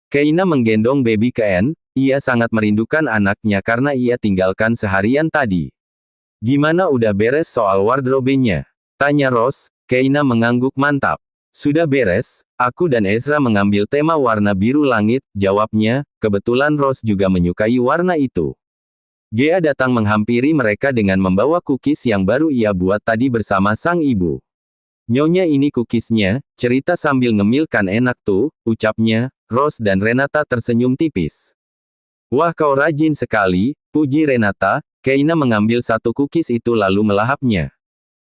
Keina menggendong baby Ken, ia sangat merindukan anaknya karena ia tinggalkan seharian tadi. Gimana udah beres soal wardrobe-nya? Tanya Rose. Keina mengangguk mantap. Sudah beres, aku dan Ezra mengambil tema warna biru langit, jawabnya. Kebetulan Rose juga menyukai warna itu. Gea datang menghampiri mereka dengan membawa cookies yang baru ia buat tadi bersama sang ibu. Nyonya ini cookiesnya, cerita sambil ngemilkan enak tuh, ucapnya. Rose dan Renata tersenyum tipis. Wah kau rajin sekali, puji Renata. Keina mengambil satu cookies itu lalu melahapnya.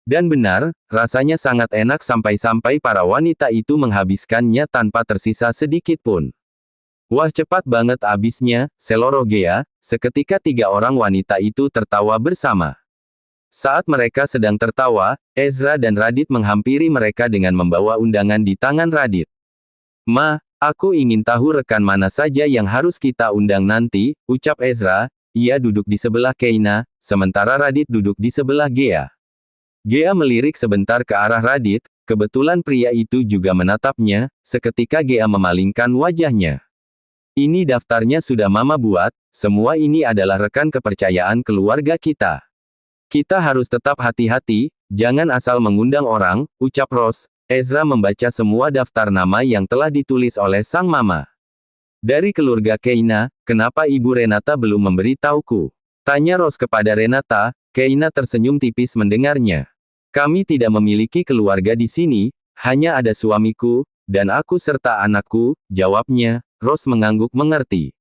Dan benar, rasanya sangat enak sampai-sampai para wanita itu menghabiskannya tanpa tersisa sedikit pun. Wah cepat banget abisnya, seloroh Gea. Seketika tiga orang wanita itu tertawa bersama. Saat mereka sedang tertawa, Ezra dan Radit menghampiri mereka dengan membawa undangan di tangan Radit. Ma, aku ingin tahu rekan mana saja yang harus kita undang nanti, ucap Ezra. Ia duduk di sebelah Keina, sementara Radit duduk di sebelah Gea. Gea melirik sebentar ke arah Radit, kebetulan pria itu juga menatapnya, seketika Gea memalingkan wajahnya. Ini daftarnya sudah Mama buat, semua ini adalah rekan kepercayaan keluarga kita. Kita harus tetap hati-hati, jangan asal mengundang orang, ucap Rose. Ezra membaca semua daftar nama yang telah ditulis oleh sang mama. Dari keluarga Keina, kenapa Ibu Renata belum memberitahuku? Tanya Rose kepada Renata. Keina tersenyum tipis mendengarnya. Kami tidak memiliki keluarga di sini, hanya ada suamiku, dan aku serta anakku, jawabnya. Rose mengangguk mengerti.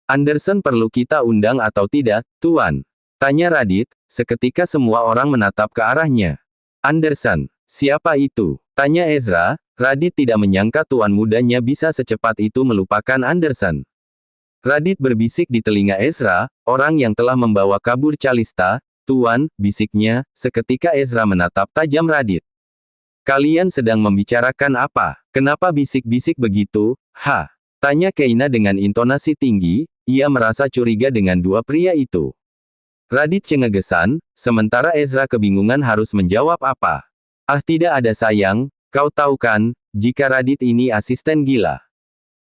Anderson perlu kita undang atau tidak, Tuan? Tanya Radit. Seketika semua orang menatap ke arahnya. Anderson, siapa itu? Tanya Ezra. Radit tidak menyangka tuan mudanya bisa secepat itu melupakan Anderson. Radit berbisik di telinga Ezra, orang yang telah membawa kabur Calista. Tuan, bisiknya. Seketika Ezra menatap tajam Radit. Kalian sedang membicarakan apa? Kenapa bisik-bisik begitu? Tanya Keina dengan intonasi tinggi. Ia merasa curiga dengan dua pria itu. Radit cengegesan, sementara Ezra kebingungan harus menjawab apa. Tidak ada sayang, kau tahu kan, jika Radit ini asisten gila.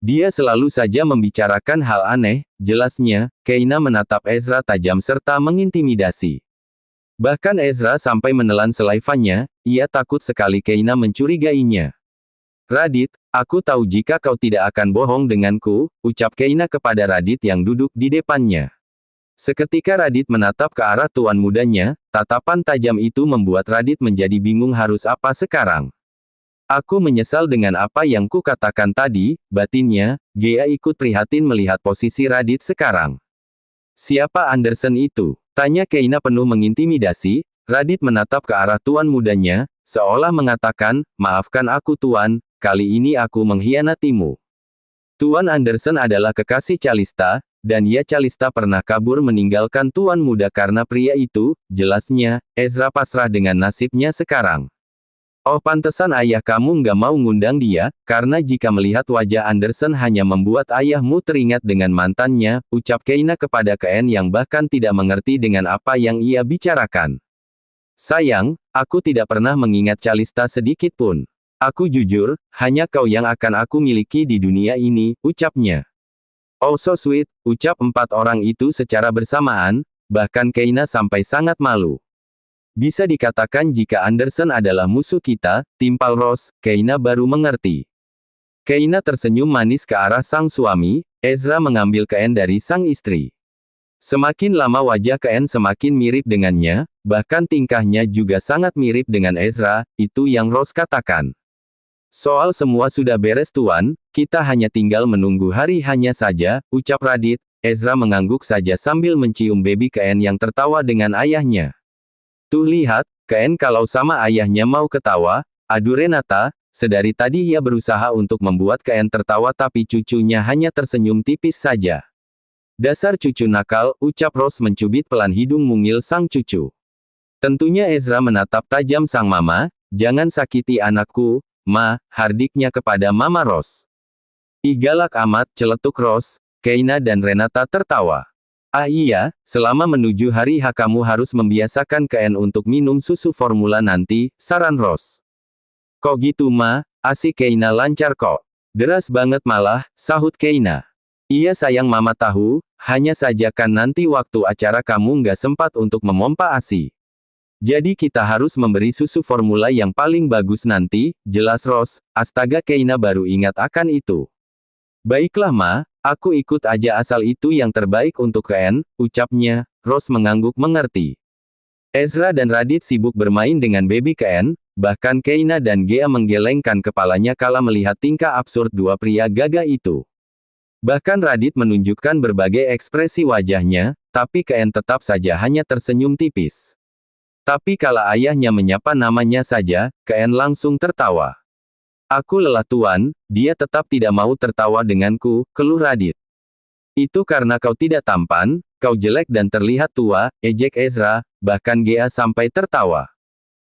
Dia selalu saja membicarakan hal aneh, jelasnya. Keina menatap Ezra tajam serta mengintimidasi. Bahkan Ezra sampai menelan selaivannya, ia takut sekali Keina mencurigainya. Radit, aku tahu jika kau tidak akan bohong denganku, ucap Keina kepada Radit yang duduk di depannya. Seketika Radit menatap ke arah tuan mudanya, tatapan tajam itu membuat Radit menjadi bingung harus apa sekarang. Aku menyesal dengan apa yang kukatakan tadi, batinnya. Gea ikut prihatin melihat posisi Radit sekarang. Siapa Anderson itu? Tanya Keina penuh mengintimidasi. Radit menatap ke arah tuan mudanya, seolah mengatakan, maafkan aku tuan, kali ini aku mengkhianatimu. Tuan Anderson adalah kekasih Calista, dan ya Calista pernah kabur meninggalkan tuan muda karena pria itu, jelasnya. Ezra pasrah dengan nasibnya sekarang. Oh pantesan ayah kamu nggak mau ngundang dia, karena jika melihat wajah Anderson hanya membuat ayahmu teringat dengan mantannya, ucap Keina kepada Ken yang bahkan tidak mengerti dengan apa yang ia bicarakan. Sayang, aku tidak pernah mengingat Calista sedikit pun. Aku jujur, hanya kau yang akan aku miliki di dunia ini, ucapnya. Oh so sweet, ucap empat orang itu secara bersamaan, bahkan Keina sampai sangat malu. Bisa dikatakan jika Anderson adalah musuh kita, timpal Rose. Keina baru mengerti. Keina tersenyum manis ke arah sang suami. Ezra mengambil Ken dari sang istri. Semakin lama wajah Ken semakin mirip dengannya, bahkan tingkahnya juga sangat mirip dengan Ezra, itu yang Rose katakan. Soal semua sudah beres tuan, kita hanya tinggal menunggu hari hanya saja, ucap Radit. Ezra mengangguk saja sambil mencium baby Ken yang tertawa dengan ayahnya. Tuh lihat, Ken kalau sama ayahnya mau ketawa, aduh Renata, sedari tadi ia berusaha untuk membuat Ken tertawa tapi cucunya hanya tersenyum tipis saja. Dasar cucu nakal, ucap Rose mencubit pelan hidung mungil sang cucu. Tentunya Ezra menatap tajam sang mama, jangan sakiti anakku, Ma, hardiknya kepada Mama Rose. Ih galak amat, celetuk Rose. Keina dan Renata tertawa. Iya, selama menuju hari H kamu harus membiasakan Ken untuk minum susu formula nanti, saran Rose. Kok gitu Ma, asik Keina lancar kok. Deras banget malah, sahut Keina. Iya sayang mama tahu, hanya saja kan nanti waktu acara kamu nggak sempat untuk memompa ASI. Jadi kita harus memberi susu formula yang paling bagus nanti, jelas Rose. Astaga Keina baru ingat akan itu. Baiklah ma, aku ikut aja asal itu yang terbaik untuk Ken, ucapnya. Rose mengangguk mengerti. Ezra dan Radit sibuk bermain dengan baby Ken, bahkan Keina dan Gea menggelengkan kepalanya kala melihat tingkah absurd dua pria gagah itu. Bahkan Radit menunjukkan berbagai ekspresi wajahnya, tapi Ken tetap saja hanya tersenyum tipis. Tapi kala ayahnya menyapa namanya saja, Ken langsung tertawa. Aku lelah tuan, dia tetap tidak mau tertawa denganku, keluh Radit. Itu karena kau tidak tampan, kau jelek dan terlihat tua, ejek Ezra, bahkan Gea sampai tertawa.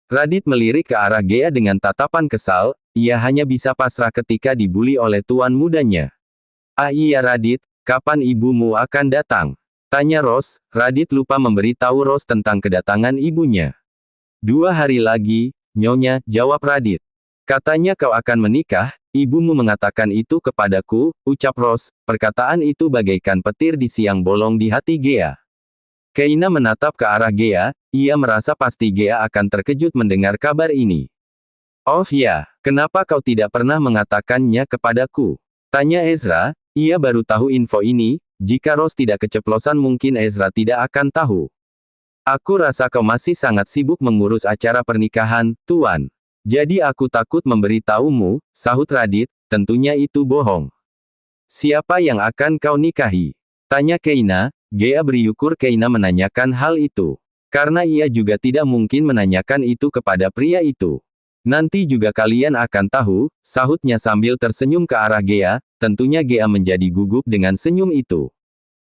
Radit melirik ke arah Gea dengan tatapan kesal, ia hanya bisa pasrah ketika dibuli oleh tuan mudanya. Ah iya Radit, kapan ibumu akan datang? Tanya Rose. Radit lupa memberitahu Rose tentang kedatangan ibunya. 2 hari lagi, Nyonya, jawab Radit. Katanya kau akan menikah, ibumu mengatakan itu kepadaku, ucap Rose. Perkataan itu bagaikan petir di siang bolong di hati Gea. Keina menatap ke arah Gea, ia merasa pasti Gea akan terkejut mendengar kabar ini. Oh ya, kenapa kau tidak pernah mengatakannya kepadaku? Tanya Ezra, ia baru tahu info ini. Jika Rose tidak keceplosan mungkin Ezra tidak akan tahu. Aku rasa kau masih sangat sibuk mengurus acara pernikahan, Tuan. Jadi aku takut memberitahumu, sahut Radit, tentunya itu bohong. Siapa yang akan kau nikahi? Tanya Keina. Gea bersyukur Keina menanyakan hal itu. Karena ia juga tidak mungkin menanyakan itu kepada pria itu. Nanti juga kalian akan tahu, sahutnya sambil tersenyum ke arah Gea, tentunya Gea menjadi gugup dengan senyum itu.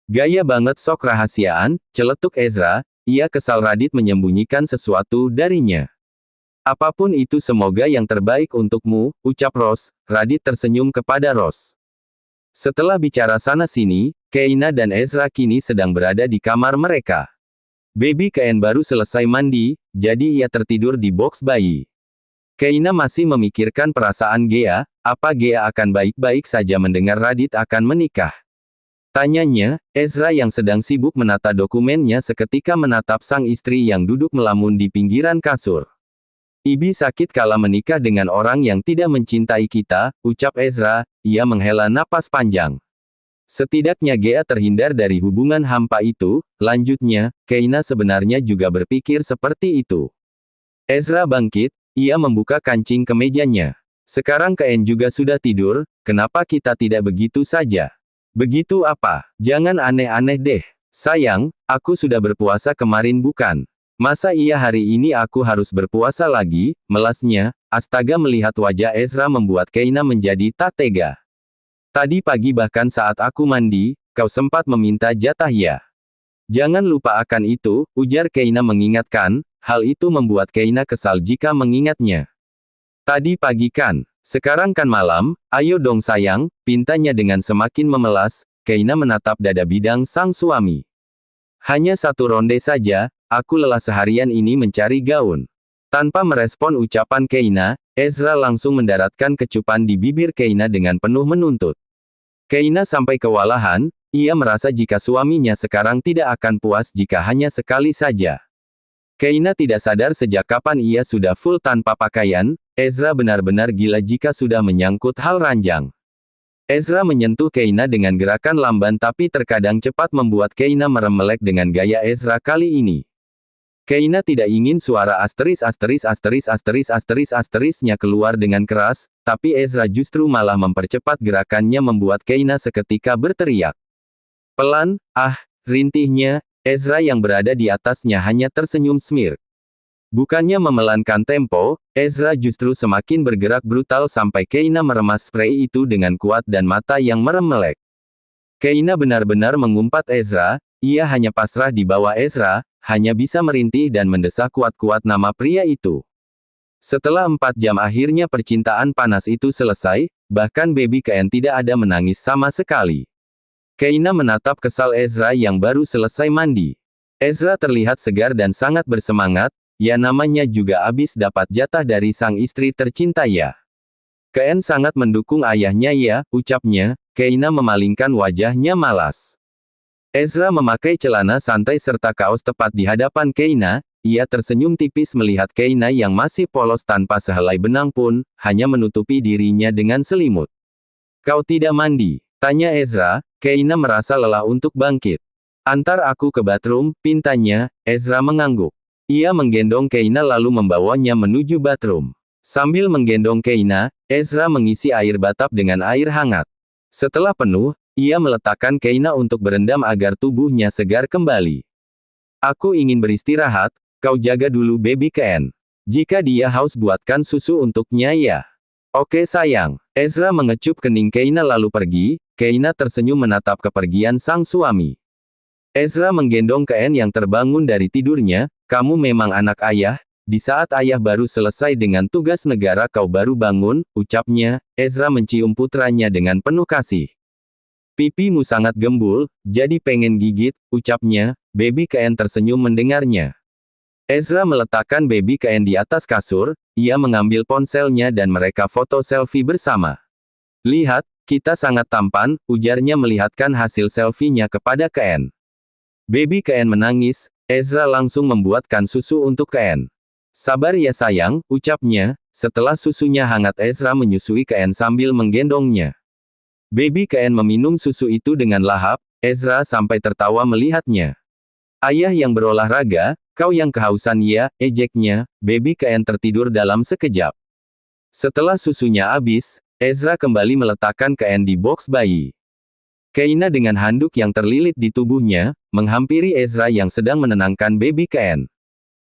Gaya banget sok rahasiaan, celetuk Ezra, ia kesal Radit menyembunyikan sesuatu darinya. Apapun itu semoga yang terbaik untukmu, ucap Rose. Radit tersenyum kepada Rose. Setelah bicara sana-sini, Keina dan Ezra kini sedang berada di kamar mereka. Baby Ken baru selesai mandi, jadi ia tertidur di box bayi. Keina masih memikirkan perasaan Gea, apa Gea akan baik-baik saja mendengar Radit akan menikah? Tanyanya, Ezra yang sedang sibuk menata dokumennya seketika menatap sang istri yang duduk melamun di pinggiran kasur. Ibi sakit kala menikah dengan orang yang tidak mencintai kita, ucap Ezra, ia menghela napas panjang. Setidaknya Gea terhindar dari hubungan hampa itu, lanjutnya, Keina sebenarnya juga berpikir seperti itu. Ezra bangkit, ia membuka kancing kemejanya. Sekarang Ken juga sudah tidur, kenapa kita tidak begitu saja? Begitu apa? Jangan aneh-aneh deh. Sayang, aku sudah berpuasa kemarin bukan? Masa iya hari ini aku harus berpuasa lagi? Melasnya, astaga melihat wajah Ezra membuat Keina menjadi tak tega. Tadi pagi bahkan saat aku mandi, kau sempat meminta jatah ya? Jangan lupa akan itu, ujar Keina mengingatkan, hal itu membuat Keina kesal jika mengingatnya. Tadi pagi kan? Sekarang kan malam, ayo dong sayang, pintanya dengan semakin memelas. Keina menatap dada bidang sang suami. Hanya 1 ronde saja, aku lelah seharian ini mencari gaun. Tanpa merespon ucapan Keina, Ezra langsung mendaratkan kecupan di bibir Keina dengan penuh menuntut. Keina sampai kewalahan, ia merasa jika suaminya sekarang tidak akan puas jika hanya sekali saja. Keina tidak sadar sejak kapan ia sudah full tanpa pakaian. Ezra benar-benar gila jika sudah menyangkut hal ranjang. Ezra menyentuh Keina dengan gerakan lamban tapi terkadang cepat membuat Keina merem melek dengan gaya Ezra kali ini. Keina tidak ingin suara asterisnya keluar dengan keras, tapi Ezra justru malah mempercepat gerakannya membuat Keina seketika berteriak. Pelan, rintihnya, Ezra yang berada di atasnya hanya tersenyum smirk. Bukannya memelankan tempo, Ezra justru semakin bergerak brutal sampai Keina meremas spray itu dengan kuat dan mata yang merem melek. Keina benar-benar mengumpat Ezra, ia hanya pasrah di bawah Ezra, hanya bisa merintih dan mendesah kuat-kuat nama pria itu. Setelah 4 jam akhirnya percintaan panas itu selesai, bahkan baby Ken tidak ada menangis sama sekali. Keina menatap kesal Ezra yang baru selesai mandi. Ezra terlihat segar dan sangat bersemangat. Ya namanya juga abis dapat jatah dari sang istri tercinta ya. Ken sangat mendukung ayahnya ya, ucapnya. Keina memalingkan wajahnya malas. Ezra memakai celana santai serta kaos tepat di hadapan Keina. Ia tersenyum tipis melihat Keina yang masih polos tanpa sehelai benang pun, hanya menutupi dirinya dengan selimut. Kau tidak mandi? Tanya Ezra. Keina merasa lelah untuk bangkit. Antar aku ke bathroom, pintanya. Ezra mengangguk. Ia menggendong Keina lalu membawanya menuju bathroom. Sambil menggendong Keina, Ezra mengisi air batap dengan air hangat. Setelah penuh, ia meletakkan Keina untuk berendam agar tubuhnya segar kembali. Aku ingin beristirahat, kau jaga dulu baby Ken. Jika dia haus buatkan susu untuknya ya. Oke sayang. Ezra mengecup kening Keina lalu pergi. Keina tersenyum menatap kepergian sang suami. Ezra menggendong Ken yang terbangun dari tidurnya. Kamu memang anak ayah. Di saat ayah baru selesai dengan tugas negara kau baru bangun, ucapnya. Ezra mencium putranya dengan penuh kasih. Pipimu sangat gembul, jadi pengen gigit, ucapnya. Baby Ken tersenyum mendengarnya. Ezra meletakkan baby Ken di atas kasur. Ia mengambil ponselnya dan mereka foto selfie bersama. Lihat, kita sangat tampan, ujarnya melihatkan hasil selfie-nya kepada Ken. Baby Ken menangis. Ezra langsung membuatkan susu untuk Ken. Sabar ya sayang, ucapnya. Setelah susunya hangat Ezra menyusui Ken sambil menggendongnya. Baby Ken meminum susu itu dengan lahap. Ezra sampai tertawa melihatnya. Ayah yang berolahraga, kau yang kehausan ya, ejeknya. Baby Ken tertidur dalam sekejap. Setelah susunya habis, Ezra kembali meletakkan Ken di box bayi. Keina dengan handuk yang terlilit di tubuhnya, menghampiri Ezra yang sedang menenangkan baby Ken.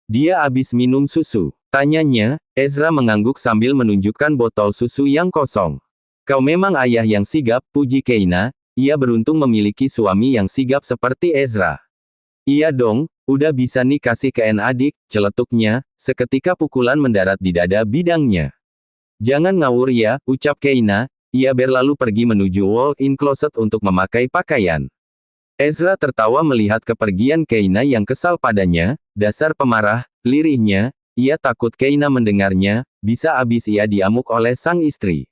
Dia habis minum susu, tanyanya. Ezra mengangguk sambil menunjukkan botol susu yang kosong. Kau memang ayah yang sigap, puji Keina. Ia beruntung memiliki suami yang sigap seperti Ezra. Iya dong, udah bisa nih kasih Ken adik, celetuknya. Seketika pukulan mendarat di dada bidangnya. Jangan ngawur ya, ucap Keina. Ia berlalu pergi menuju walk-in closet untuk memakai pakaian. Ezra tertawa melihat kepergian Keina yang kesal padanya. Dasar pemarah, lirihnya. Ia takut Keina mendengarnya. Bisa habis ia diamuk oleh sang istri.